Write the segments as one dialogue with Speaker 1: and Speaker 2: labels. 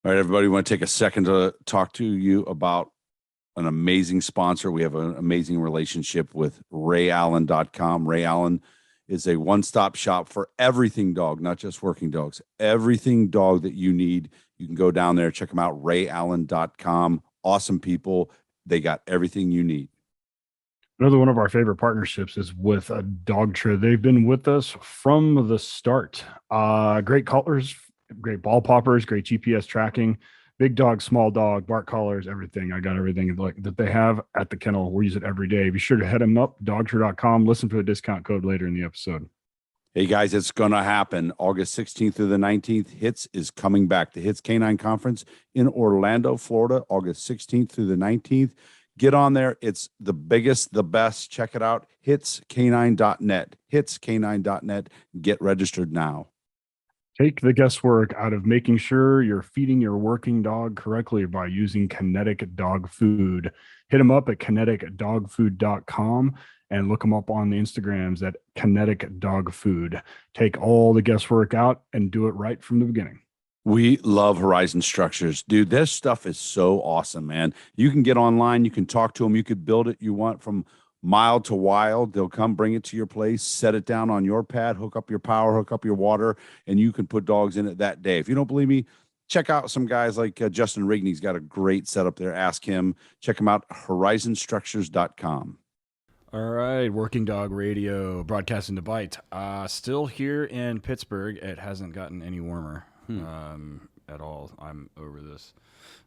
Speaker 1: All right, everybody, we want to take a second to talk to you about an amazing sponsor. We have an amazing relationship with RayAllen.com. Ray Allen is a one-stop shop for everything dog, not just working dogs. Everything dog that you need, you can go down there, check them out, RayAllen.com. Awesome people. They got everything you need.
Speaker 2: Another one of our favorite partnerships is with a dog trainer. They've been with us from the start. Great collars, great ball poppers, great GPS tracking, big dog, small dog, bark collars, everything. I got everything like that they have at the kennel. We use it every day. Be sure to head them up, dogtrainer.com. Listen for the discount code later in the episode.
Speaker 1: Hey guys, it's going to happen. August 16th through the 19th. HITS is coming back. The HITS Canine Conference in Orlando, Florida, August 16th through the 19th. Get on there. It's the biggest, the best. Check it out. HitsCanine.net. HitsCanine.net. Get registered now.
Speaker 2: Take the guesswork out of making sure you're feeding your working dog correctly by using Kinetic Dog Food. Hit them up at kineticdogfood.com and look them up on the Instagrams at Kinetic Dog Food. Take all the guesswork out and do it right from the beginning.
Speaker 1: We love Horizon Structures. Dude, this stuff is so awesome, man. You can get online. You can talk to them. You could build it you want from mild to wild. They'll come bring it to your place, set it down on your pad, hook up your power, hook up your water, and you can put dogs in it that day. If you don't believe me, check out some guys like Justin Rigney's got a great setup there. Ask him. Check him out, horizonstructures.com.
Speaker 3: All right, Working Dog Radio, broadcasting to Bite. Still here in Pittsburgh. It hasn't gotten any warmer at all. I'm over this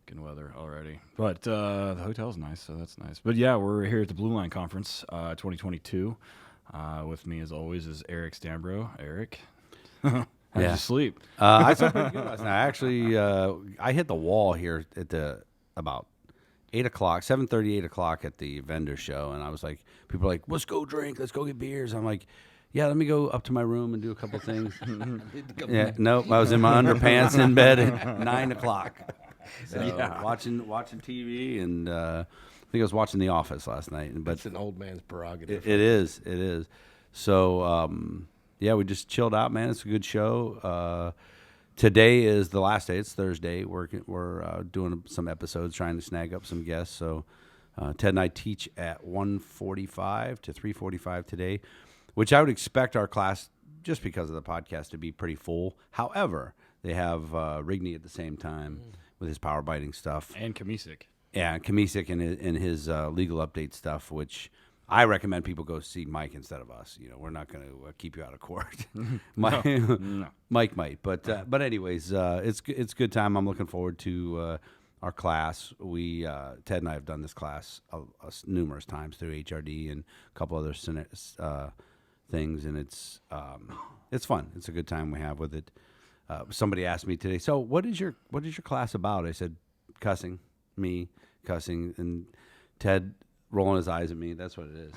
Speaker 3: good weather already. But the hotel's nice, so that's nice. But yeah, we're here at the Blueline Conference 2022. With me, as always, is Eric Stambro. Eric, how'd you sleep?
Speaker 4: I slept pretty good last night. Actually, I hit the wall here at the about 8 o'clock, 7:30, 8 o'clock at the vendor show. And I was like, people are like, let's go drink, let's go get beers. I'm like, yeah, let me go up to my room and do a couple things. Yeah, nope, I was in my underpants in bed at 9 o'clock. So
Speaker 3: Yeah.
Speaker 4: watching TV, and I think I was watching The Office last night. But
Speaker 5: It's an old man's prerogative.
Speaker 4: it is. So, yeah, we just chilled out, man. It's a good show. Today is the last day. It's Thursday. We're doing some episodes, trying to snag up some guests. So Ted and I teach at 1:45 to 3:45 today, which I would expect our class, just because of the podcast, to be pretty full. However, they have Rigney at the same time with his power biting stuff.
Speaker 3: And Kamisic.
Speaker 4: Yeah, Kamisic and his legal update stuff, which I recommend people go see Mike instead of us. You know, we're not going to keep you out of court. Mike,
Speaker 3: No.
Speaker 4: Mike might, but anyways, it's good time. I'm looking forward to our class. We Ted and I have done this class numerous times through HRD and a couple other things, and it's fun. It's a good time we have with it. Somebody asked me today, so what is your class about? I said, cussing, and Ted rolling his eyes at me. That's what it is.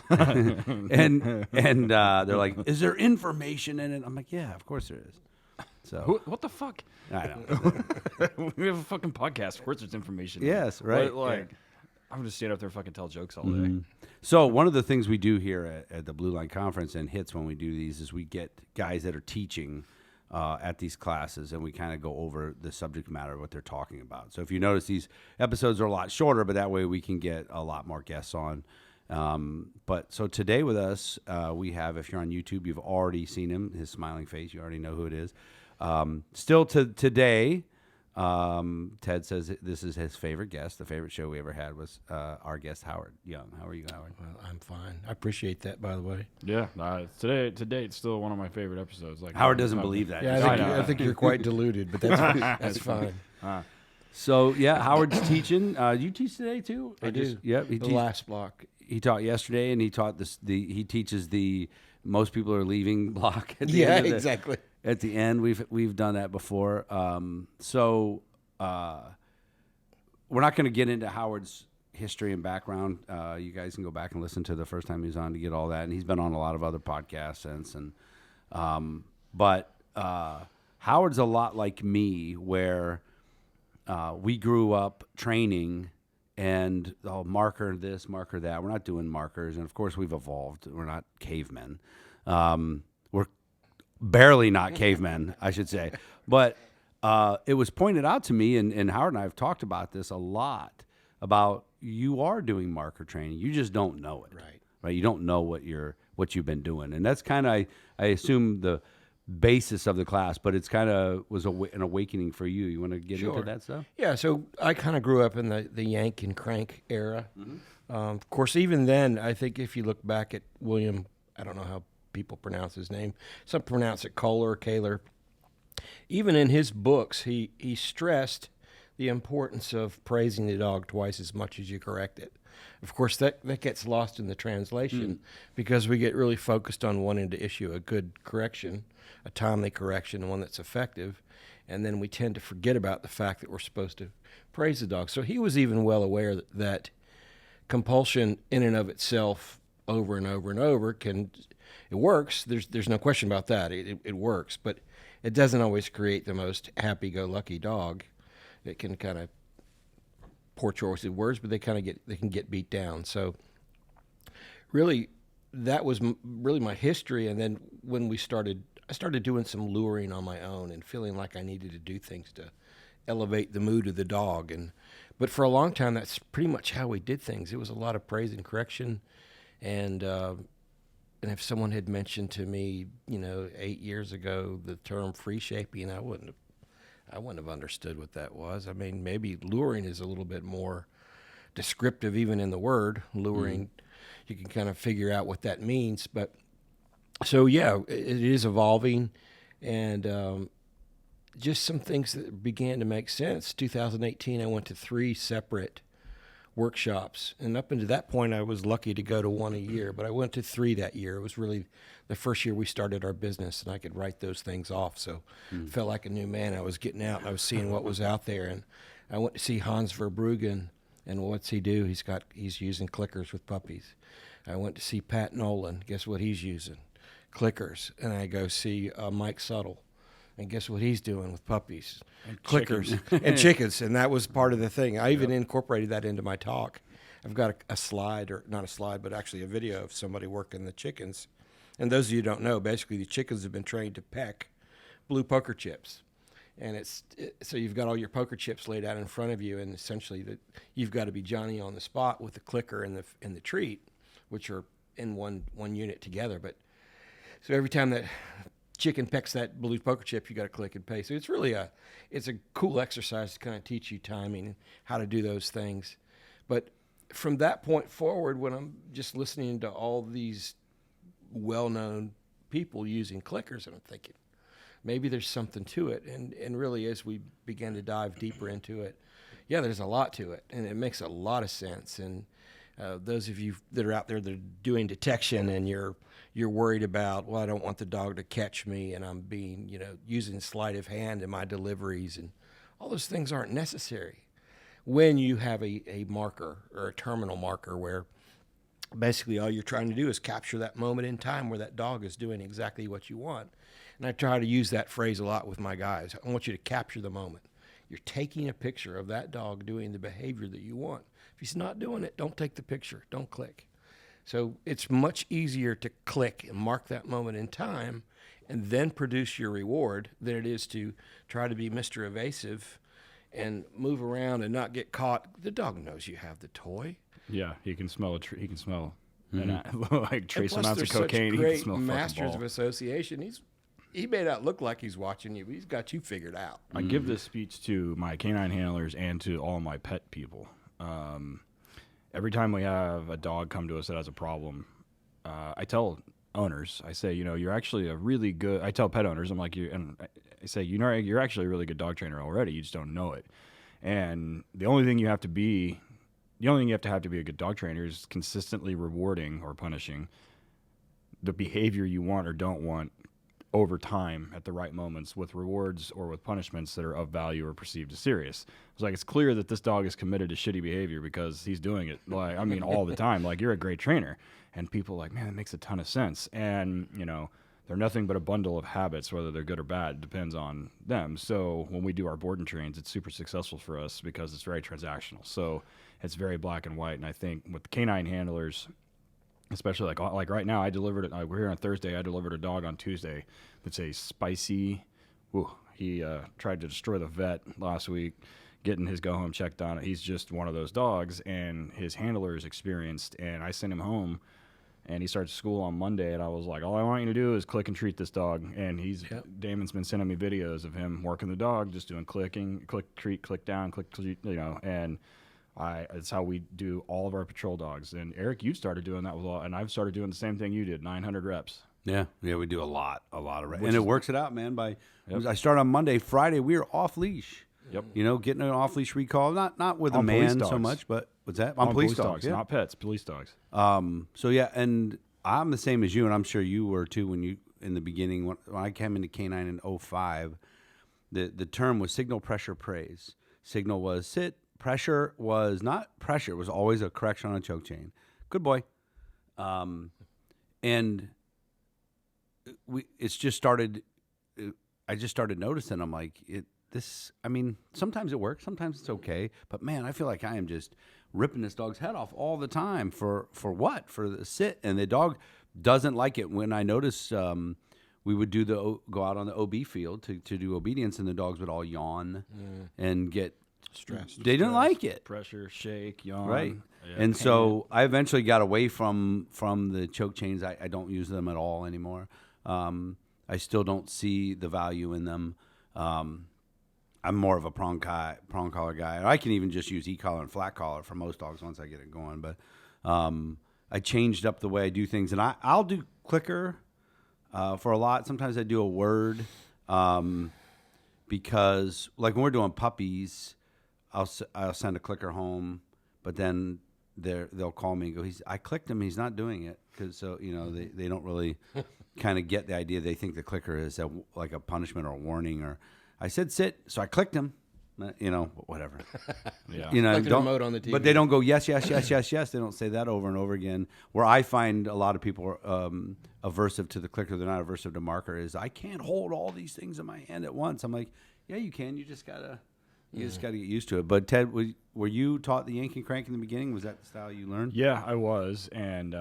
Speaker 4: and they're like, is there information in it? I'm like, yeah, of course there is. So
Speaker 3: What the fuck?
Speaker 4: I know.
Speaker 3: We have a fucking podcast. Of course there's information.
Speaker 4: Yes, right.
Speaker 3: Like, I'm just stand up there and fucking tell jokes all day.
Speaker 4: Mhm. So one of the things we do here at the Blueline Conference and HITS when we do these is we get guys that are teaching at these classes, and we kind of go over the subject matter of what they're talking about. So if you notice, these episodes are a lot shorter, but that way we can get a lot more guests on. But so today with us, we have, if you're on YouTube, you've already seen him, his smiling face. You already know who it is. Still today, Ted says this is his favorite guest. The favorite show we ever had was our guest, Howard Young. How are you, Howard?
Speaker 5: Well, I'm fine. I appreciate that, by the way.
Speaker 3: Yeah. Today it's still one of my favorite episodes. Like
Speaker 4: Howard doesn't believe that.
Speaker 5: Yeah, I think you're quite deluded, but that's fine.
Speaker 4: So yeah, Howard's teaching. You teach today too?
Speaker 5: I do.
Speaker 4: Yep.
Speaker 5: The last block.
Speaker 4: He taught yesterday, and he taught he teaches the most people are leaving block. At the
Speaker 5: Yeah,
Speaker 4: end of
Speaker 5: exactly.
Speaker 4: At the end, we've done that before. So we're not going to get into Howard's history and background. You guys can go back and listen to the first time he was on to get all that, and he's been on a lot of other podcasts since. But Howard's a lot like me, where we grew up training. And marker this, marker that. We're not doing markers. And, of course, we've evolved. We're not cavemen. We're barely not cavemen, I should say. But it was pointed out to me, and Howard and I have talked about this a lot, about you are doing marker training. You just don't know it. Right. You don't know what you've been doing. And that's kind of, I assume, the basis of the class, but it's kind of was an awakening for you. You want to get into that stuff?
Speaker 5: Yeah, so I kind of grew up in the yank and crank era. Of course, even then, I think if you look back at William, I don't know how people pronounce his name. Some pronounce it Kohler or Kaler. Even in his books, he stressed the importance of praising the dog twice as much as you correct it. Of course, that gets lost in the translation because we get really focused on wanting to issue a good correction, a timely correction, one that's effective, and then we tend to forget about the fact that we're supposed to praise the dog. So he was even well aware that compulsion in and of itself over and over and over it works. There's no question about that. It works, but it doesn't always create the most happy-go-lucky dog. It can kind of, poor choice of words, but they can get beat down. So really, that was really my history. And then when I started doing some luring on my own and feeling like I needed to do things to elevate the mood of the dog. But for a long time, that's pretty much how we did things. It was a lot of praise and correction. And if someone had mentioned to me, 8 years ago, the term free shaping, I wouldn't have understood what that was. I mean, maybe luring is a little bit more descriptive, even in the word luring. You can kind of figure out what that means. But so, yeah, it is evolving, and just some things that began to make sense. 2018, I went to 3 separate workshops, and up until that point, I was lucky to go to 1 a year, but I went to 3 that year. It was really the first year we started our business, and I could write those things off, so I felt like a new man. I was getting out, and I was seeing what was out there, and I went to see Hans Verbruggen, and what's he do? He's using clickers with puppies. I went to see Pat Nolan. Guess what he's using? Clickers. And I go see Mike Suttle. And guess what he's doing with puppies?
Speaker 3: And
Speaker 5: clickers and chickens. And that was part of the thing. I even incorporated that into my talk. I've got a slide, or not a slide, but actually a video of somebody working the chickens. And those of you who don't know, basically the chickens have been trained to peck blue poker chips. And so you've got all your poker chips laid out in front of you, and essentially you've got to be Johnny on the spot with the clicker and the treat, which are in one unit together. But so every time that chicken pecks that blue poker chip, you got to click and pay. So it's really a cool exercise to kind of teach you timing and how to do those things. But from that point forward, when I'm just listening to all these well-known people using clickers, and I'm thinking, maybe there's something to it. And really, as we began to dive deeper into it, yeah, there's a lot to it, and it makes a lot of sense. And those of you that are out there that are doing detection, and you're worried about, well, I don't want the dog to catch me, and I'm being, using sleight of hand in my deliveries, and all those things aren't necessary when you have a marker or a terminal marker where basically all you're trying to do is capture that moment in time where that dog is doing exactly what you want. And I try to use that phrase a lot with my guys. I want you to capture the moment. You're taking a picture of that dog doing the behavior that you want. If he's not doing it, don't take the picture. Don't click. So it's much easier to click and mark that moment in time and then produce your reward than it is to try to be Mr. Evasive and move around and not get caught. The dog knows you have the toy.
Speaker 3: Yeah, he can smell he can smell like trace
Speaker 5: and plus,
Speaker 3: amounts of
Speaker 5: they're
Speaker 3: cocaine.
Speaker 5: Such
Speaker 3: He can
Speaker 5: great
Speaker 3: smell
Speaker 5: masters
Speaker 3: ball.
Speaker 5: of association. He may not look like he's watching you, but he's got you figured out.
Speaker 3: I give this speech to my canine handlers and to all my pet people. Every time we have a dog come to us that has a problem, I tell owners, I say, you're actually a really good. I tell pet owners, I'm like, I say, you're actually a really good dog trainer already. You just don't know it. And the only thing you have to be a good dog trainer is consistently rewarding or punishing the behavior you want or don't want over time at the right moments with rewards or with punishments that are of value or perceived as serious. It's like, it's clear that this dog is committed to shitty behavior because he's doing it, all the time. Like, you're a great trainer. And people are like, man, that makes a ton of sense. And, they're nothing but a bundle of habits, whether they're good or bad, depends on them. So when we do our board and trains, it's super successful for us because it's very transactional. So it's very black and white. And I think with the canine handlers, especially like right now, I delivered it. We're here on Thursday. I delivered a dog on Tuesday that's a spicy. He tried to destroy the vet last week, getting his go home checked on. He's just one of those dogs, and his handler is experienced. And I sent him home, and he starts school on Monday. And I was like, all I want you to do is click and treat this dog. And Damon's been sending me videos of him working the dog, just doing clicking, click, treat, click down, click, treat, and it's how we do all of our patrol dogs. And Eric, you started doing that with and I've started doing the same thing you did, 900 reps.
Speaker 4: Yeah, we do a lot of reps. And it works it out, man. I started on Monday. Friday, we were off leash.
Speaker 3: Yep.
Speaker 4: Getting an off leash recall, not with a
Speaker 3: On police
Speaker 4: man so
Speaker 3: dogs.
Speaker 4: much, but what's that?
Speaker 3: On
Speaker 4: police dogs, yeah.
Speaker 3: Not pets, police dogs.
Speaker 4: So yeah, and I'm the same as you, and I'm sure you were too when you in the beginning when I came into K9 in 2005. The term was signal, pressure, praise. Signal was sit. Pressure was not pressure. It was always a correction on a choke chain. Good boy. And it's just started. I just started noticing. I'm like, sometimes it works, sometimes it's okay, but man, I feel like I am just ripping this dog's head off all the time for what? For the sit, and the dog doesn't like it. When I notice, we would go out on the OB field to do obedience, and the dogs would all yawn and get stressed. They didn't like it.
Speaker 3: Pressure, shake, yawn.
Speaker 4: Right.
Speaker 3: Yeah,
Speaker 4: and so I eventually got away from the choke chains. I don't use them at all anymore. I still don't see the value in them. I'm more of a prong collar guy. I can even just use e-collar and flat collar for most dogs once I get it going. But I changed up the way I do things, and I'll do clicker for a lot. Sometimes I do a word because, like when we're doing puppies, I'll send a clicker home, but then they'll call me and go, I clicked him, he's not doing it, because they don't really kind of get the idea. They think the clicker is like a punishment or a warning, or I said sit, so I clicked him, whatever.
Speaker 5: Yeah, like the remote on the TV.
Speaker 4: But they don't go yes, yes, yes, yes, yes. They don't say that over and over again. Where I find a lot of people are aversive to the clicker, they're not aversive to marker. Is I can't hold all these things in my hand at once. I'm like, yeah, you can. You just gotta get used to it. But Ted, were you taught the yank and crank in the beginning? Was that the style you learned?
Speaker 3: Yeah, I was, and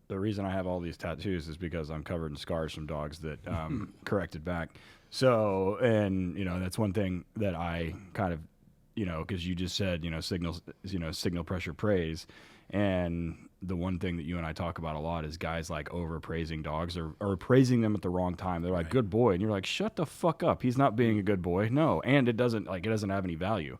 Speaker 3: the reason I have all these tattoos is because I'm covered in scars from dogs that corrected back. So, and that's one thing that I kind of, because you just said, signal, pressure, praise, and the one thing that you and I talk about a lot is guys like overpraising dogs or praising them at the wrong time. They're like, good boy, and you're like, shut the fuck up. He's not being a good boy. No, and it doesn't have any value.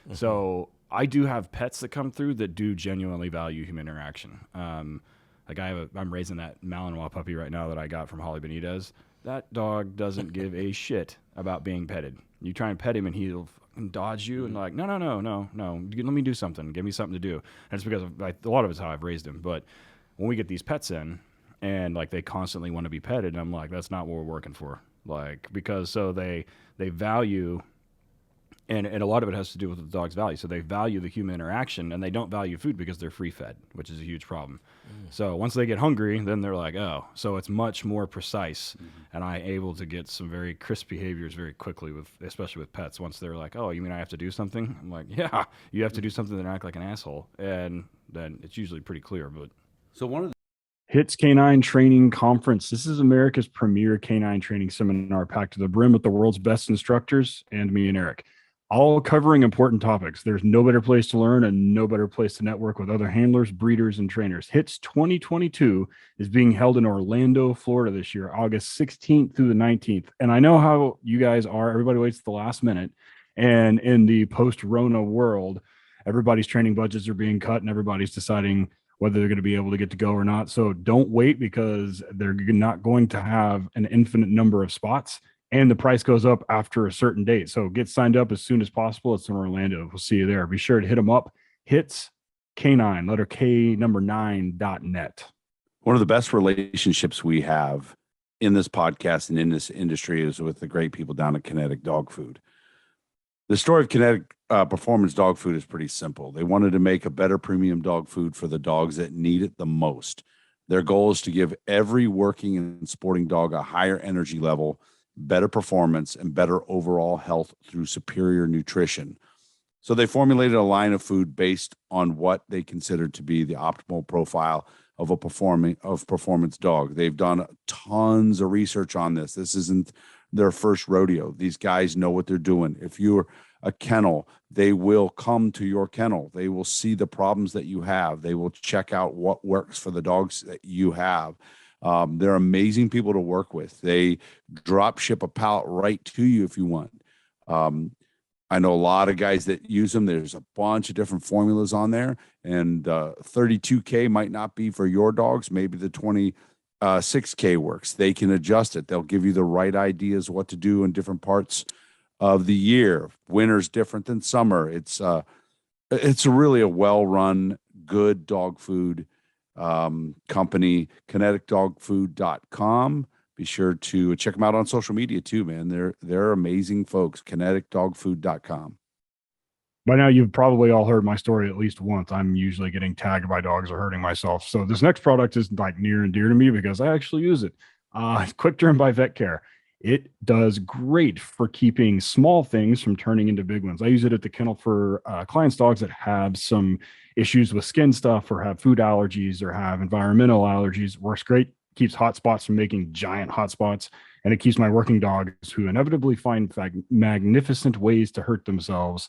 Speaker 3: Mm-hmm. So I do have pets that come through that do genuinely value human interaction. Like I'm raising that Malinois puppy right now that I got from Holly Benitez. That dog doesn't give a shit about being petted. You try and pet him and he'll dodge you and like, no. Let me do something. Give me something to do. And it's because a lot of it's how I've raised him. But when we get these pets in and like they constantly want to be petted, and I'm like, that's not what we're working for. Like, because so they value, and a lot of it has to do with the dog's value. So they value the human interaction, and they don't value food because they're free fed, which is a huge problem. So once they get hungry, then they're like, oh, so it's much more precise. And I'm able to get some very crisp behaviors very quickly especially with pets. Once they're like, oh, you mean I have to do something? I'm like, yeah, you have to do something and act like an asshole. And then it's usually pretty clear. But
Speaker 4: so one of the
Speaker 2: HITS Canine Training Conference. This is America's premier canine training seminar packed to the brim with the world's best instructors and me and Eric, all covering important topics. There's no better place to learn and no better place to network with other handlers, breeders, and trainers. HITS 2022 is being held in Orlando, Florida this year, August 16th through the 19th. And I know how you guys are. Everybody waits at the last minute. And in the post-Rona world, everybody's training budgets are being cut and everybody's deciding whether they're going to be able to get to go or not. So don't wait, because they're not going to have an infinite number of spots. And the price goes up after a certain date. So get signed up as soon as possible. It's in Orlando. We'll see you there. Be sure to hit them up. HITS K9, letter K, number 9.net.
Speaker 1: One of the best relationships we have in this podcast and in this industry is with the great people down at Kinetic Dog Food. The story of Kinetic Performance Dog Food is pretty simple. They wanted to make a better premium dog food for the dogs that need it the most. Their goal is to give every working and sporting dog a higher energy level, better performance, and better overall health through superior nutrition. So they formulated a line of food based on what they considered to be the optimal profile of a performance dog. They've done tons of research on this. This isn't their first rodeo. These guys know what they're doing. If you're a kennel, they will come to your kennel. They will see the problems that you have. They will check out what works for the dogs that you have. They're amazing people to work with. They drop ship a pallet right to you if you want. I know a lot of guys that use them. There's a bunch of different formulas on there, and 32K might not be for your dogs. Maybe the 26K works. They can adjust it. They'll give you the right ideas what to do in different parts of the year. Winter's different than summer. It's really a well-run, good dog food company. KineticDogFood.com. Be sure to check them out on social media too, man. They're amazing folks. KineticDogFood.com.
Speaker 2: By now, you've probably all heard my story at least once. I'm usually getting tagged by dogs or hurting myself. So this next product is like near and dear to me because I actually use it. Quick Turn by Vet Care. It does great for keeping small things from turning into big ones. I use it at the kennel for clients' dogs that have some issues with skin stuff or have food allergies or have environmental allergies. Works great. Keeps hot spots from making giant hot spots. And it keeps my working dogs who inevitably find magnificent ways to hurt themselves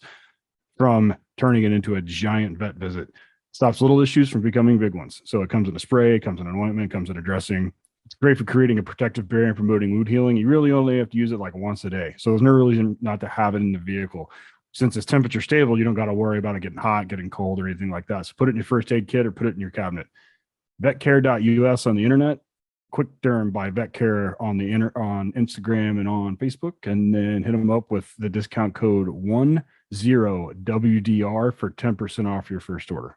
Speaker 2: from turning it into a giant vet visit. Stops little issues from becoming big ones. So it comes in a spray, it comes in an ointment, it comes in a dressing. It's great for creating a protective barrier and promoting wound healing. You really only have to use it like once a day. So there's no reason not to have it in the vehicle. Since it's temperature stable, you don't got to worry about it getting hot, getting cold, or anything like that. So put it in your first aid kit or put it in your cabinet. Vetcare.us on the internet. Quick Derm by Vet Care on on Instagram and on Facebook, and then hit them up with the discount code 10WDR for 10% off your first order.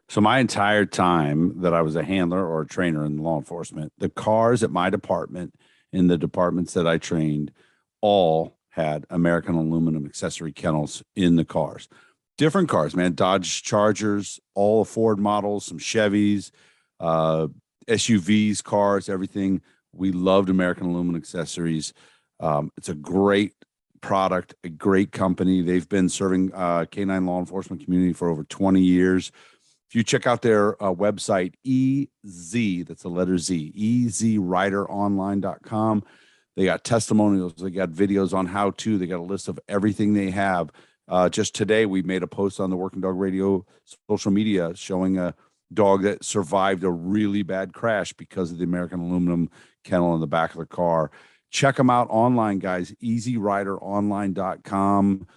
Speaker 1: So my entire time that I was a handler or a trainer in law enforcement, the cars at my department, in the departments that I trained, all had American aluminum accessory kennels in the cars. Different cars, man. Dodge Chargers, all Ford models, some Chevys, SUVs, cars, everything. We loved American aluminum accessories. It's a great product, a great company. They've been serving canine law enforcement community for over 20 years. If you check out their website, EZ, that's the letter Z, EZRiderOnline.com. They got testimonials. They got videos on how to. They got a list of everything they have. Just today, we made a post on the Working Dog Radio social media showing a dog that survived a really bad crash because of the American aluminum kennel in the back of the car. Check them out online, guys. EZRiderOnline.com.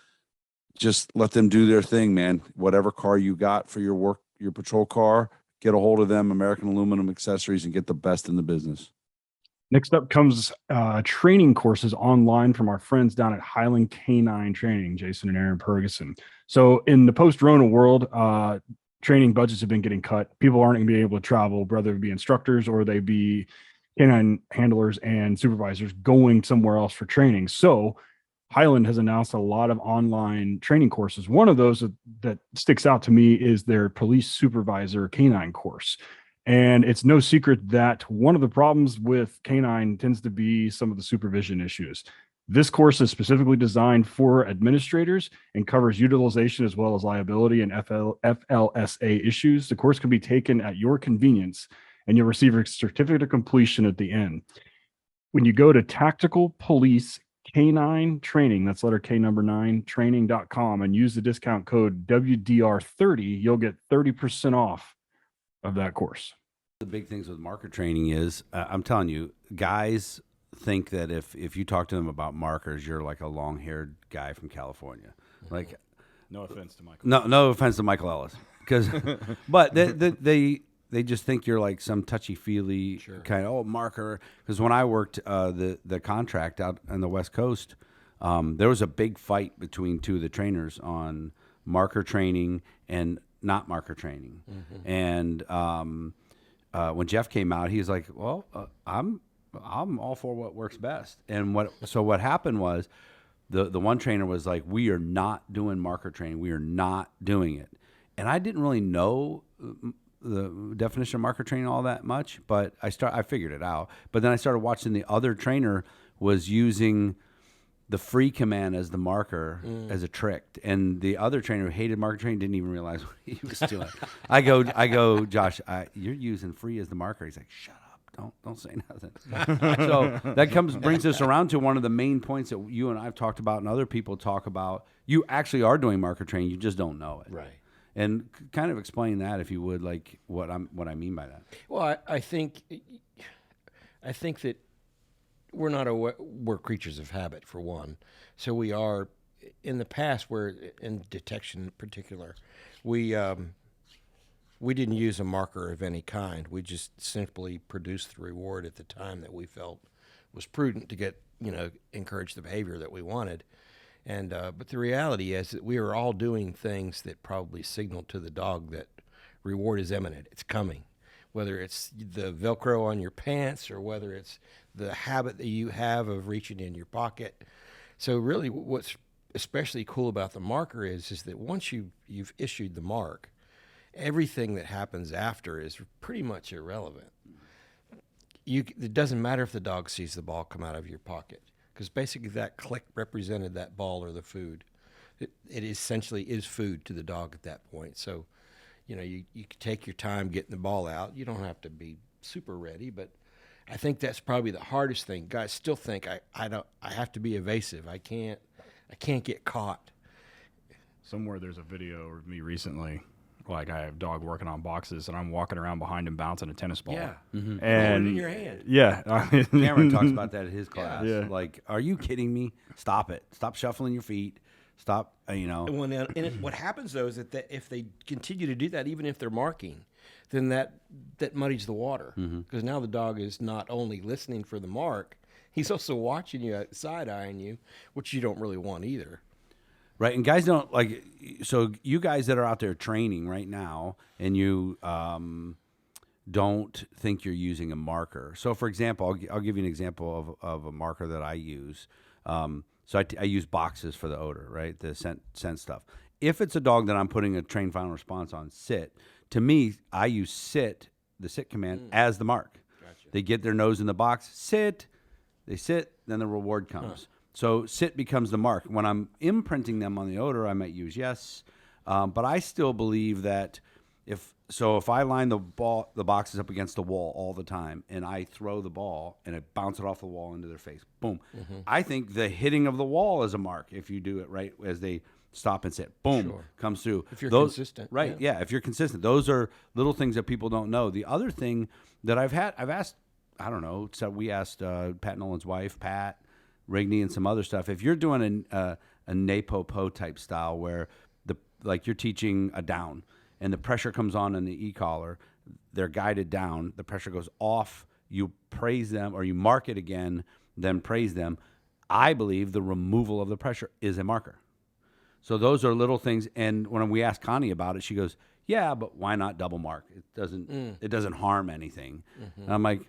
Speaker 1: Just let them do their thing, man. Whatever car you got for your work, your patrol car, get a hold of them, American aluminum accessories, and get the best in the business.
Speaker 2: Next up comes training courses online from our friends down at Highland Canine Training, Jason and Aaron Ferguson. So in the post-Rona world, training budgets have been getting cut. People aren't going to be able to travel, whether it be instructors or they be canine handlers and supervisors going somewhere else for training. So Highland has announced a lot of online training courses. One of those that sticks out to me is their police supervisor canine course. And it's no secret that one of the problems with canine tends to be some of the supervision issues. This course is specifically designed for administrators and covers utilization as well as liability and FLSA issues. The course can be taken at your convenience, and you'll receive a certificate of completion at the end. When you go to Tactical Police Canine Training, that's letter K number 9, training.com, and use the discount code WDR30, you'll get 30% off of that course.
Speaker 4: The big things with marker training is, I'm telling you, guys think that if you talk to them about markers, you're like a long-haired guy from California. Like,
Speaker 3: No offense to Michael.
Speaker 4: no offense to Michael Ellis, but they just think you're like some touchy-feely kind of marker. Because when I worked the contract out on the West Coast, there was a big fight between two of the trainers on marker training and not marker training. Mm-hmm. And when Jeff came out, he was like, "Well, I'm all for what works best." And what happened was the one trainer was like, "We are not doing marker training. We are not doing it." And I didn't really know the definition of marker training all that much, but I figured it out. But then I started watching the other trainer was using the free command as the marker as a trick, and the other trainer who hated marker training didn't even realize what he was doing. I go, Josh, you're using free as the marker. He's like, shut up, Don't say nothing. So that brings us around to one of the main points that you and I've talked about, and other people talk about. You actually are doing marker training. You just don't know it.
Speaker 5: Right.
Speaker 4: And kind of explain that, if you would, like what I mean by that.
Speaker 5: Well, I think that we're creatures of habit, for one. So we are, in the past, where in detection in particular, we didn't use a marker of any kind. We just simply produced the reward at the time that we felt was prudent to get, encourage the behavior that we wanted. And but the reality is that we are all doing things that probably signal to the dog that reward is imminent. It's coming. Whether it's the Velcro on your pants or whether it's the habit that you have of reaching in your pocket. So really what's especially cool about the marker is that once you've issued the mark, everything that happens after is pretty much irrelevant. It doesn't matter if the dog sees the ball come out of your pocket, because basically that click represented that ball or the food. It essentially is food to the dog at that point. So, you can take your time getting the ball out. You don't have to be super ready, but I think that's probably the hardest thing. Guys still think I have to be evasive. I can't get caught.
Speaker 3: Somewhere there's a video of me recently. Like, I have a dog working on boxes, and I'm walking around behind him bouncing a tennis ball.
Speaker 5: Yeah.
Speaker 3: And
Speaker 5: Hold it in your hand.
Speaker 3: Yeah.
Speaker 4: Cameron talks about that in his class.
Speaker 3: Yeah.
Speaker 4: Like, are you kidding me? Stop it. Stop shuffling your feet. Stop,
Speaker 5: And what happens, though, is that if they continue to do that, even if they're marking, then that muddies the water. Because now the dog is not only listening for the mark, he's also watching you, side-eyeing you, which you don't really want either.
Speaker 4: Right, and guys don't like. So you guys that are out there training right now, and you don't think you're using a marker. So, for example, I'll give you an example of a marker that I use. So I use boxes for the odor, right? The scent stuff. If it's a dog that I'm putting a train final response on, sit. To me, I use sit, the sit command, as the mark.
Speaker 5: Gotcha.
Speaker 4: They get their nose in the box, sit. They sit, then the reward comes. So sit becomes the mark. When I'm imprinting them on the odor, I might use yes. But I still believe that if I line the boxes up against the wall all the time, and I throw the ball and it bounces off the wall into their face, boom. I think the hitting of the wall is a mark if you do it right as they stop and sit, boom, comes through.
Speaker 5: If you're consistent.
Speaker 4: Right, yeah, if you're consistent. Those are little things that people don't know. The other thing that I've asked, I don't know, so we asked Pat Nolan's wife, Pat, Rigney, and some other stuff. If you're doing a NAPO type style where like you're teaching a down and the pressure comes on in the e-collar, they're guided down, the pressure goes off, you praise them or you mark it again, then praise them. I believe the removal of the pressure is a marker. So those are little things. And when we asked Connie about it, she goes, yeah, but why not double mark? It doesn't harm anything. And I'm like,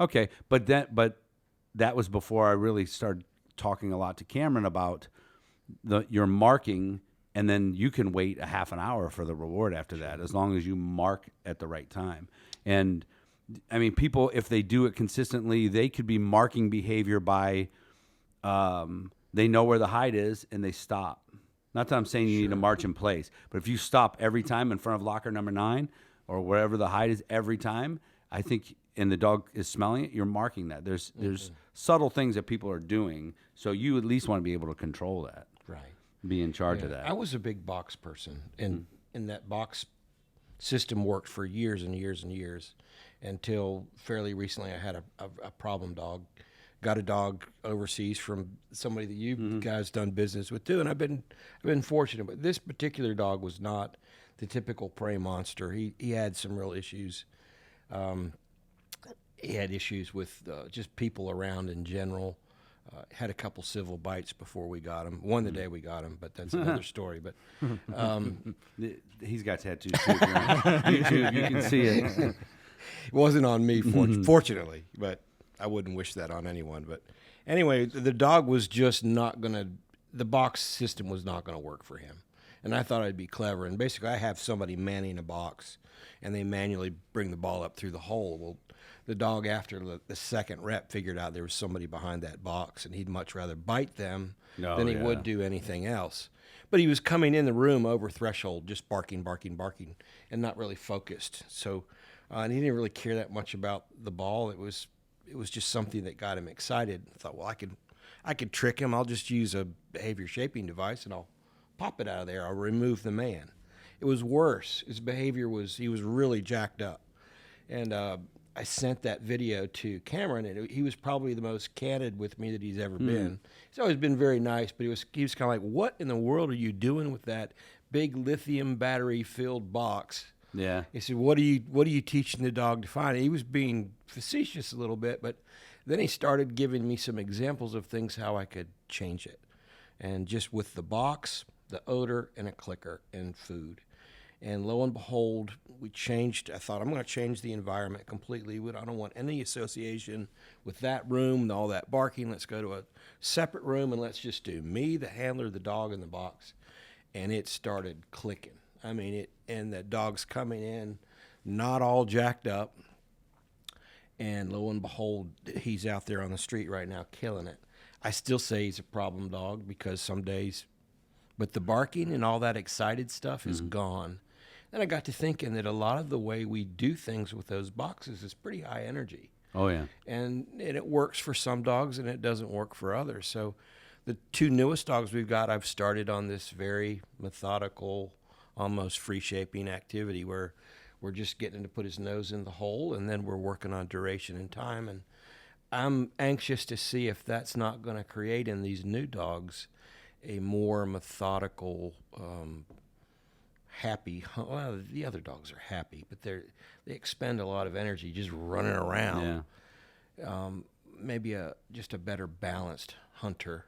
Speaker 4: okay, but that was before I really started talking a lot to Cameron about your marking, and then you can wait a half an hour for the reward after that, as long as you mark at the right time. And I mean, people, if they do it consistently, they could be marking behavior by they know where the hide is and they stop. Not that I'm saying you need to march in place, but if you stop every time in front of locker number 9 or wherever the hide is every time, I think, and the dog is smelling it, you're marking that. There's subtle things that people are doing, so you at least want to be able to control that.
Speaker 5: Right.
Speaker 4: Be in charge of that.
Speaker 5: I was a big box person, and that box system worked for years and years and years until fairly recently I had a problem dog. Got a dog overseas from somebody that you guys done business with too, and I've been fortunate. But this particular dog was not the typical prey monster. He had some real issues. He had issues with just people around in general. Had a couple civil bites before we got him. One the day we got him, but that's another story. But
Speaker 4: he's got tattoos too. YouTube, you can see it.
Speaker 5: It wasn't on me, fortunately, but I wouldn't wish that on anyone. But anyway, the dog was just not going to, the box system was not going to work for him. And I thought I'd be clever. And basically, I have somebody manning a box, and they manually bring the ball up through the hole. Well, the dog, after the second rep, figured out there was somebody behind that box, and he'd much rather bite them than he would do anything else. But he was coming in the room over threshold, just barking, and not really focused. So and he didn't really care that much about the ball. It was just something that got him excited. I thought, well, I could trick him. I'll just use a behavior shaping device and I'll pop it out of there. I'll remove the man. It was worse. His behavior he was really jacked up. And I sent that video to Cameron, and he was probably the most candid with me that he's ever been. He's always been very nice, but he was kind of like, what in the world are you doing with that big lithium battery filled box?
Speaker 4: Yeah.
Speaker 5: He said, what are you teaching the dog to find? He was being facetious a little bit, but then he started giving me some examples of things how I could change it. And just with the box, the odor, and a clicker, and food. And lo and behold, we changed. I thought, I'm going to change the environment completely. I don't want any association with that room and all that barking. Let's go to a separate room and let's just do me, the handler, the dog, and the box. And it started clicking. I mean, and the dog's coming in, not all jacked up. And lo and behold, he's out there on the street right now killing it. I still say he's a problem dog because some days, but the barking and all that excited stuff is gone. And I got to thinking that a lot of the way we do things with those boxes is pretty high energy.
Speaker 4: Oh, yeah.
Speaker 5: And it works for some dogs and it doesn't work for others. So the two newest dogs we've got, I've started on this very methodical, almost free shaping activity where we're just getting him to put his nose in the hole, and then we're working on duration and time. And I'm anxious to see if that's not going to create in these new dogs a more methodical, happy. Well, the other dogs are happy, but they expend a lot of energy just running around.
Speaker 4: Yeah.
Speaker 5: Maybe just a better balanced hunter.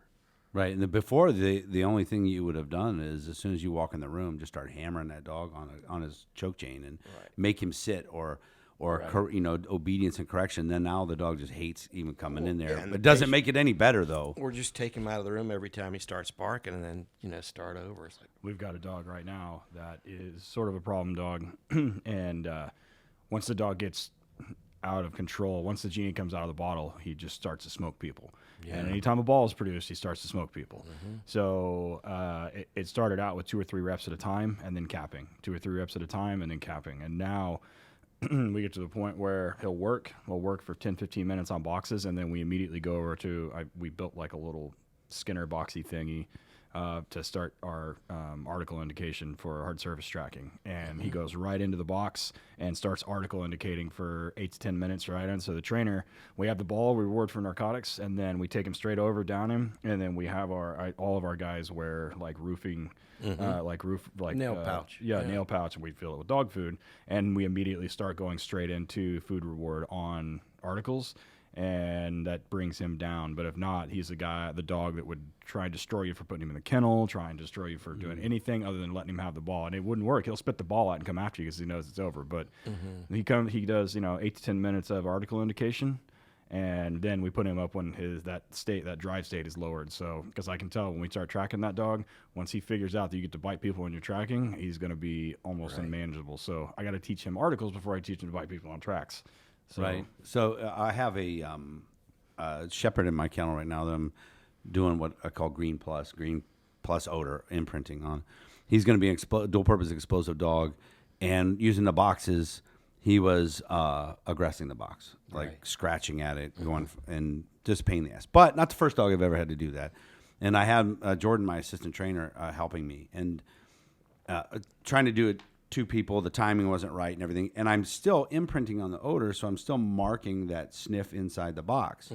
Speaker 4: Right. And before, the only thing you would have done is as soon as you walk in the room, just start hammering that dog on his choke chain and make him sit or obedience and correction. Then now the dog just hates even coming in there. But it doesn't make it any better, though.
Speaker 5: Or just take him out of the room every time he starts barking and then, start over. It's like,
Speaker 2: We've got a dog right now that is sort of a problem dog. And once the dog gets out of control, once the genie comes out of the bottle, he just starts to smoke people. Yeah. And anytime a ball is produced, he starts to smoke people. Mm-hmm. So it started out with 2 or 3 reps at a time and then capping. 2 or 3 reps at a time and then capping. And now we get to the point where we'll work for 10, 15 minutes on boxes, and then we immediately go over to, we built like a little Skinner boxy thingy to start our article indication for hard surface tracking. And he goes right into the box and starts article indicating for 8 to 10 minutes, right? And so the trainer, we have the ball, we reward for narcotics, and then we take him straight over, down him, and then we have all of our guys wear like roofing, nail
Speaker 5: pouch.
Speaker 2: Nail pouch, and we fill it with dog food, and we immediately start going straight into food reward on articles. And that brings him down. But if not, he's the dog that would try and destroy you for putting him in the kennel, try and destroy you for doing anything other than letting him have the ball. And it wouldn't work. He'll spit the ball out and come after you because he knows it's over. But he does 8 to 10 minutes of article indication, and then we put him up when that drive state is lowered. So because I can tell when we start tracking that dog, once he figures out that you get to bite people when you're tracking, he's going to be almost unmanageable. So I got to teach him articles before I teach him to bite people on tracks. So,
Speaker 4: right. So I have a shepherd in my kennel right now that I'm doing what I call green plus odor imprinting on. He's going to be an dual-purpose explosive dog, and using the boxes, he was aggressing the box, like scratching at it, going and just a pain in the ass. But not the first dog I've ever had to do that. And I had Jordan, my assistant trainer, helping me and trying to do it. 2 people, the timing wasn't right and everything, and I'm still imprinting on the odor, so I'm still marking that sniff inside the box.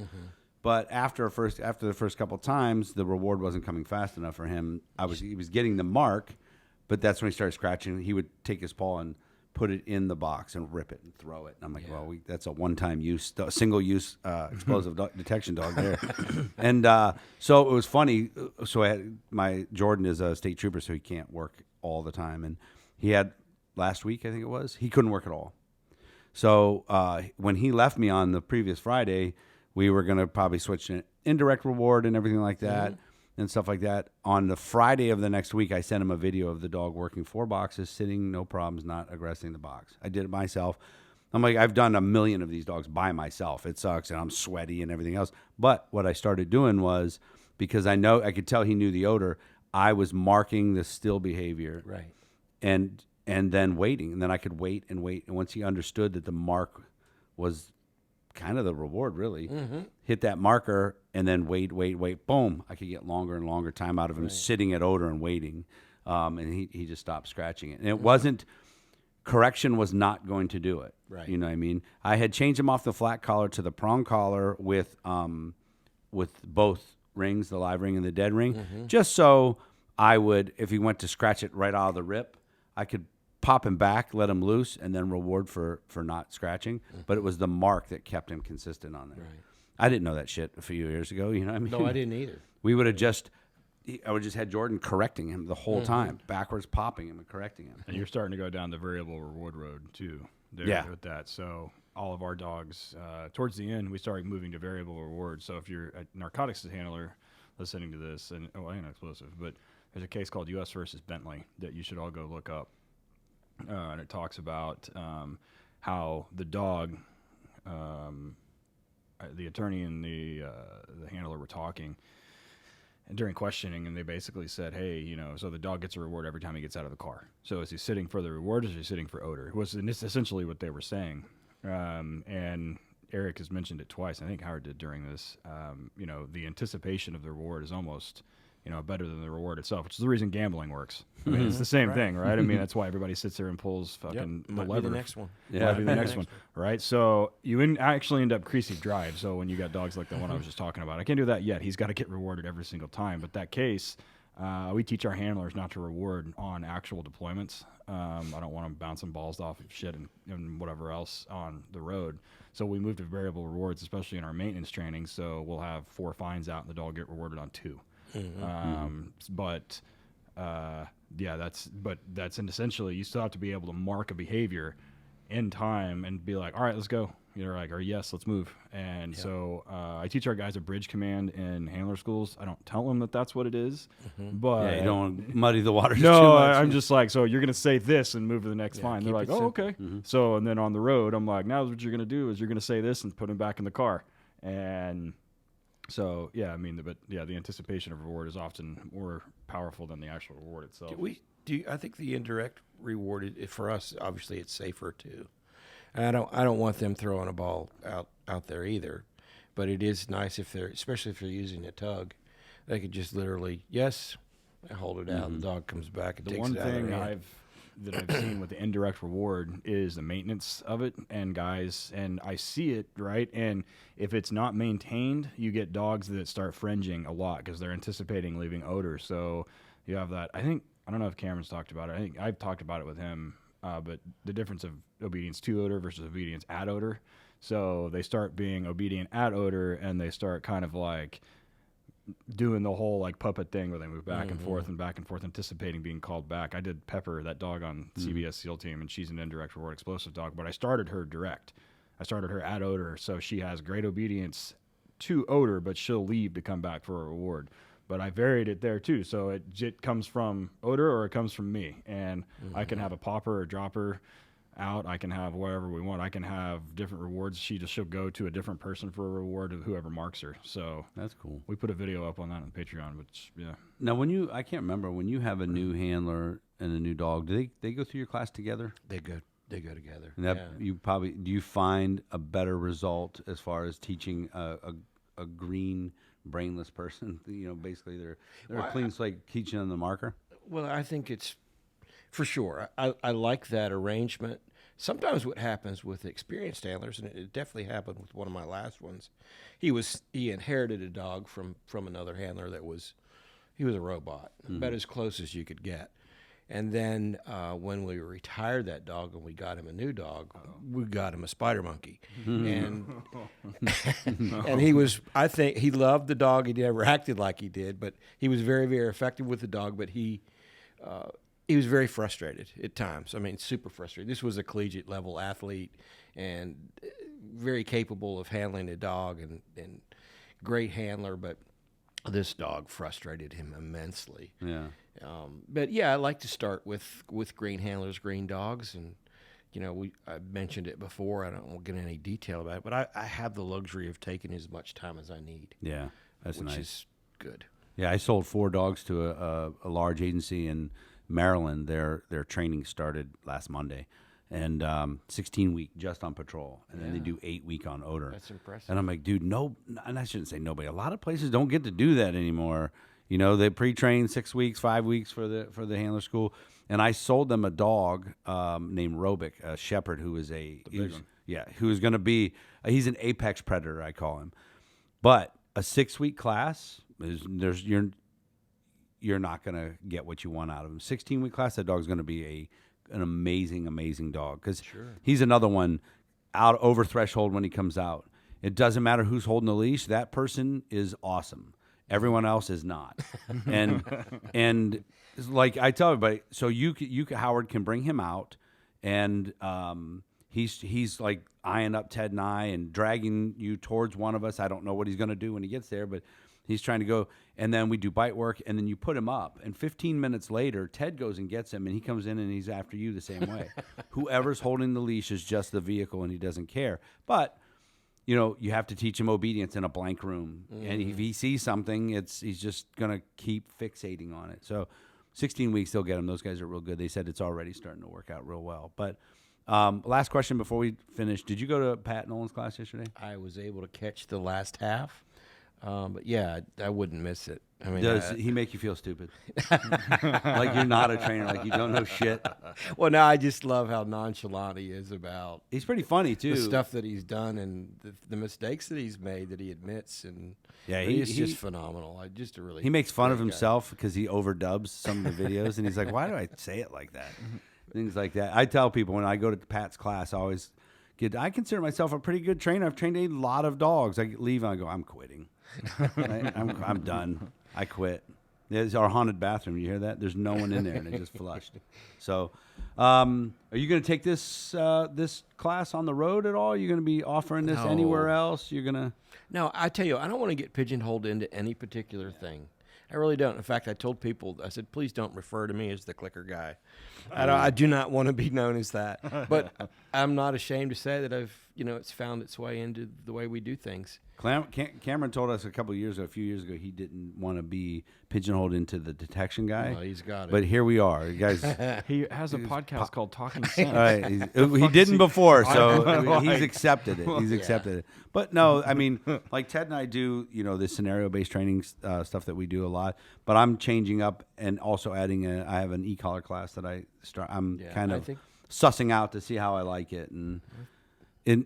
Speaker 4: But after the first couple of times, the reward wasn't coming fast enough for him. He was getting the mark, but that's when he started scratching. He would take his paw and put it in the box and rip it and throw it. And I'm like, well, that's a one-time use, single-use explosive detection dog there. And so it was funny. So Jordan is a state trooper, so he can't work all the time, and he had. Last week, I think it was, he couldn't work at all. So when he left me on the previous Friday, we were going to probably switch to indirect reward and everything like that and stuff like that. On the Friday of the next week, I sent him a video of the dog working 4 boxes, sitting, no problems, not aggressing the box. I did it myself. I'm like, I've done 1 million of these dogs by myself. It sucks, and I'm sweaty and everything else. But what I started doing was, because I could tell he knew the odor, I was marking the still behavior.
Speaker 5: Right.
Speaker 4: And and then waiting. And then I could wait and wait. And once he understood that the mark was kind of the reward, really, hit that marker and then wait, boom, I could get longer and longer time out of him sitting at odor and waiting. And he just stopped scratching it. And it wasn't, correction was not going to do it.
Speaker 5: Right.
Speaker 4: You know what I mean? I had changed him off the flat collar to the prong collar with both rings, the live ring and the dead ring, just so I would, if he went to scratch it right out of the rip, I could pop him back, let him loose, and then reward for not scratching. But it was the mark that kept him consistent on there.
Speaker 5: Right.
Speaker 4: I didn't know that shit a few years ago. You know what I mean?
Speaker 5: No, I didn't either.
Speaker 4: We would have I would just had Jordan correcting him the whole time, backwards popping him and correcting him.
Speaker 2: And you're starting to go down the variable reward road too. With that. So all of our dogs, towards the end, we started moving to variable reward. So if you're a narcotics handler listening to this, and I ain't explosive, but there's a case called U.S. versus Bentley that you should all go look up. And it talks about how the dog, the attorney and the handler were talking during questioning, and they basically said, hey, so the dog gets a reward every time he gets out of the car. So is he sitting for the reward, or is he sitting for odor? It was essentially what they were saying. And Eric has mentioned it twice. I think Howard did during this. The anticipation of the reward is almost better than the reward itself, which is the reason gambling works. I mean, it's the same thing, right? I mean, that's why everybody sits there and pulls fucking the lever.
Speaker 5: Might be the next one.
Speaker 4: Yeah.
Speaker 2: Might be the next one, right? So you actually end up creasing drive. So when you got dogs like the one I was just talking about, I can't do that yet. He's got to get rewarded every single time. But that case, we teach our handlers not to reward on actual deployments. I don't want them bouncing balls off of shit and whatever else on the road. So we moved to variable rewards, especially in our maintenance training. So we'll have 4 fines out and the dog get rewarded on 2. But that's essentially, you still have to be able to mark a behavior in time and be like, all right, let's go. Or yes, let's move. And so I teach our guys a bridge command in handler schools. I don't tell them that that's what it is, but
Speaker 4: You don't muddy the waters
Speaker 2: no,
Speaker 4: too much.
Speaker 2: I'm just like, so you're going to say this and move to the next fine. They're like, oh, okay. So, and then on the road, I'm like, now what you're going to do is you're going to say this and put him back in the car. And so, the anticipation of reward is often more powerful than the actual reward itself.
Speaker 5: I think the indirect reward, for us, obviously it's safer too. And I don't want them throwing a ball out there either, but it is nice especially if they're using a tug, they could just literally, yes, hold it out, and the dog comes back and
Speaker 2: The
Speaker 5: takes
Speaker 2: one
Speaker 5: it out of
Speaker 2: thing
Speaker 5: their hand.
Speaker 2: I've seen with the indirect reward is the maintenance of it, and I see it, right? And if it's not maintained, you get dogs that start fringing a lot because they're anticipating leaving odor. So you have that. I don't know if Cameron's talked about it. I think I've talked about it with him, but the difference of obedience to odor versus obedience at odor. So they start being obedient at odor, and they start kind of like doing the whole like puppet thing where they move back and forth, anticipating being called back. I did Pepper, that dog on CBS SEAL team, and she's an indirect reward explosive dog, but I started her direct. I started her at odor, so she has great obedience to odor, but she'll leave to come back for a reward. But I varied it there too, so it comes from odor or it comes from me, and I can have a popper or dropper out. I can have whatever we want. I can have different rewards. She'll go to a different person for a reward of whoever marks her. So
Speaker 4: that's cool.
Speaker 2: We put a video up on that on Patreon, which
Speaker 4: Now, I can't remember, when you have a new handler and a new dog, do they go through your class together?
Speaker 5: They go together.
Speaker 4: And do you find a better result as far as teaching a green brainless person? Basically they're a clean slate, teaching them the marker.
Speaker 5: Well, I think it's for sure. I like that arrangement. Sometimes what happens with experienced handlers, and it definitely happened with one of my last ones, he inherited a dog from another handler he was a robot, about as close as you could get. And then when we retired that dog and we got him a new dog, we got him a spider monkey. And and I think he loved the dog. He never acted like he did, but he was very, very effective with the dog, but he was very frustrated at times. I mean, super frustrated. This was a collegiate level athlete and very capable of handling a dog and great handler, but this dog frustrated him immensely.
Speaker 4: Yeah.
Speaker 5: But I like to start with green handlers, green dogs, and I mentioned it before. I don't get any detail about it, but I have the luxury of taking as much time as I need.
Speaker 4: Yeah, that's
Speaker 5: which
Speaker 4: nice.
Speaker 5: is good.
Speaker 4: Yeah, I sold 4 dogs to a large agency, and Maryland, their training started last Monday, and 16-week just on patrol, and then they do 8-week on odor.
Speaker 5: That's impressive.
Speaker 4: And I'm like, dude, no, and I shouldn't say nobody. A lot of places don't get to do that anymore. You know, they pre-train 6 weeks, 5 weeks for the handler school. And I sold them a dog named Robic, a shepherd, who is who's going to be, he's an apex predator, I call him. But a 6-week class you're not going to get what you want out of him. 16-week class, that dog's going to be an amazing dog, because he's another one out over threshold when he comes out. It doesn't matter who's holding the leash. That person is awesome. Everyone else is not. and like I tell everybody, so you Howard can bring him out, and he's like eyeing up Ted and I and dragging you towards one of us. I don't know what he's going to do when he gets there, but he's trying to go. And then we do bite work, and then you put him up. And 15 minutes later, Ted goes and gets him, and he comes in and he's after you the same way. Whoever's holding the leash is just the vehicle, and he doesn't care. But you know, you have to teach him obedience in a blank room. And if he sees something, he's just going to keep fixating on it. So 16 weeks, they'll get him. Those guys are real good. They said it's already starting to work out real well. But last question before we finish. Did you go to Pat Nolan's class yesterday?
Speaker 5: I was able to catch the last half. But yeah, I wouldn't miss it. I mean,
Speaker 4: does he make you feel stupid? Like you're not a trainer, like you don't know shit?
Speaker 5: Well, no, I just love how nonchalant he is about.
Speaker 4: He's pretty funny too.
Speaker 5: The stuff that he's done and the mistakes that he's made that he admits, and
Speaker 4: yeah,
Speaker 5: he's just phenomenal.
Speaker 4: He makes fun of himself because he overdubs some of the videos, and he's like, "Why do I say it like that?" Things like that. I tell people when I go to Pat's class, I consider myself a pretty good trainer. I've trained a lot of dogs. I leave and I go, I'm quitting. I'm done. I quit. There's our haunted bathroom. You hear that? There's no one in there, and it just flushed. So, are you going to take this class on the road at all? Are you going to be offering this anywhere else? You're going to?
Speaker 5: No, I tell you, I don't want to get pigeonholed into any particular thing. I really don't. In fact, I told people, I said, please don't refer to me as the clicker guy. I do not want to be known as that. But I'm not ashamed to say that it's found its way into the way we do things.
Speaker 4: Cameron told us a few years ago, he didn't want to be pigeonholed into the detection guy.
Speaker 5: Well, he's got it.
Speaker 4: But here we are, guys.
Speaker 3: He has a podcast called Talking Sense.
Speaker 4: Right, he didn't before, so he's accepted it. He's accepted it. But no, I mean, like Ted and I do, this scenario-based training stuff that we do a lot. But I'm changing up and also adding I have an e-collar class that I'm kind of sussing out to see how I like it, and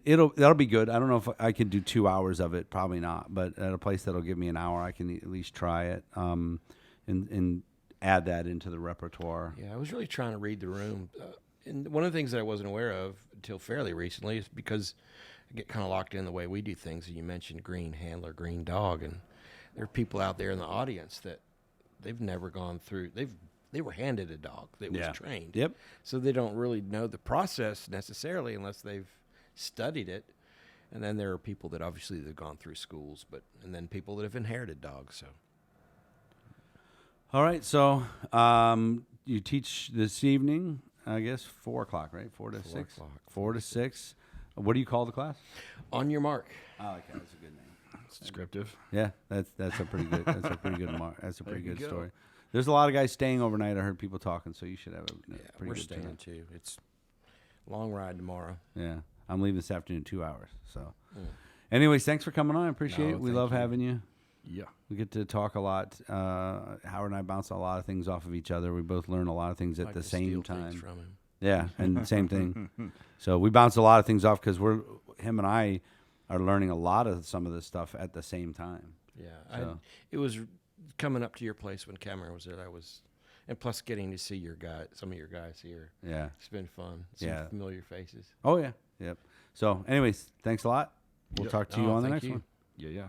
Speaker 4: that'll be good. I don't know if I can do 2 hours of it, probably not. But at a place that'll give me an hour, I can at least try it and add that into the repertoire.
Speaker 5: Yeah, I was really trying to read the room. And one of the things that I wasn't aware of until fairly recently is because I get kind of locked in the way we do things. You mentioned green handler, green dog, and there are people out there in the audience that they've never gone through. They were handed a dog that was trained.
Speaker 4: Yep.
Speaker 5: So they don't really know the process necessarily unless they've studied it. And then there are people that obviously have gone through schools, and then people that have inherited dogs. So.
Speaker 4: All right. So you teach this evening, I guess 4 o'clock, right? 4 to 6. 4 to 6. What do you call the class?
Speaker 5: On Your Mark.
Speaker 4: Oh, okay, that's a good name.
Speaker 3: It's descriptive.
Speaker 4: Yeah, that's a pretty good. That's a pretty good mark. That's a pretty good story. There's a lot of guys staying overnight. I heard people talking, so you should have a pretty
Speaker 5: we're
Speaker 4: good
Speaker 5: staying
Speaker 4: turnout.
Speaker 5: too. It's a long ride tomorrow.
Speaker 4: Yeah, I'm leaving this afternoon 2 hours. So, anyways, thanks for coming on. I appreciate it. We love having you.
Speaker 3: Yeah,
Speaker 4: we get to talk a lot. Howard and I bounce a lot of things off of each other. We both learn a lot of things at the same time.
Speaker 5: From him.
Speaker 4: Yeah, and same thing. So we bounce a lot of things off because him and I are learning a lot of some of this stuff at the same time.
Speaker 5: Yeah, it was coming up to your place when Cameron was there. And plus getting to see some of your guys here. Yeah, it's been fun. Some familiar faces.
Speaker 4: Oh yeah, yep. So, anyways, thanks a lot. We'll talk to you on the next one.
Speaker 3: Yeah.